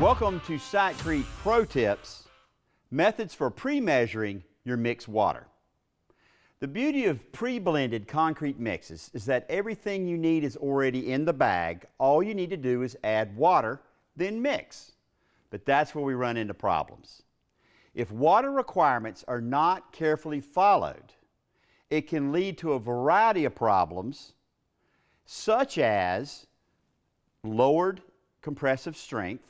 Welcome to Sakrete Pro Tips, methods for pre-measuring your mixed water. The beauty of pre-blended concrete mixes is that everything you need is already in the bag. All you need to do is add water, then mix. But that's where we run into problems. If water requirements are not carefully followed, it can lead to a variety of problems, such as lowered compressive strength.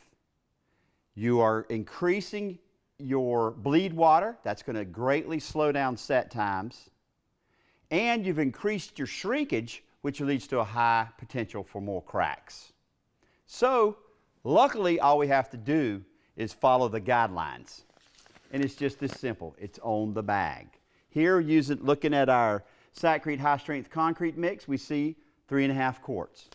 You are increasing your bleed water. That's going to greatly slow down set times. And you've increased your shrinkage, which leads to a high potential for more cracks. So, luckily, all we have to do is follow the guidelines. And it's just this simple. It's on the bag. Here, looking at our Sakrete high strength concrete mix, we see 3.5 quarts.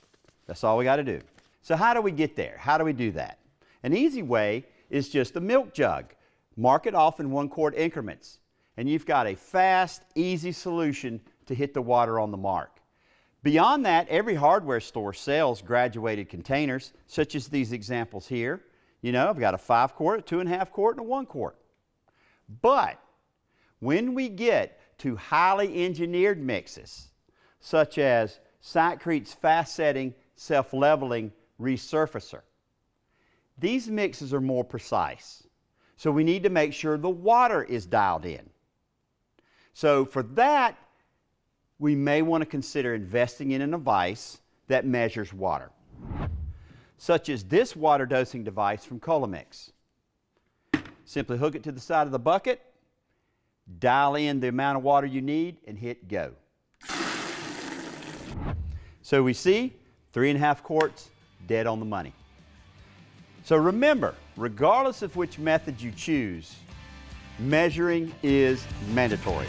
That's all we got to do. So how do we get there? How do we do that? An easy way is just a milk jug. Mark it off in 1 quart increments. And you've got a fast, easy solution to hit the water on the mark. Beyond that, every hardware store sells graduated containers, such as these examples here. You know, I've got a 5 quart, a 2.5 quart, and a 1 quart. But when we get to highly engineered mixes, such as Sakrete's fast-setting, self-leveling resurfacer, these mixes are more precise. So we need to make sure the water is dialed in. So for that, we may want to consider investing in a device that measures water, such as this water dosing device from Colamix. Simply hook it to the side of the bucket, dial in the amount of water you need, and hit go. So we see 3.5 quarts, dead on the money. So remember, regardless of which method you choose, measuring is mandatory.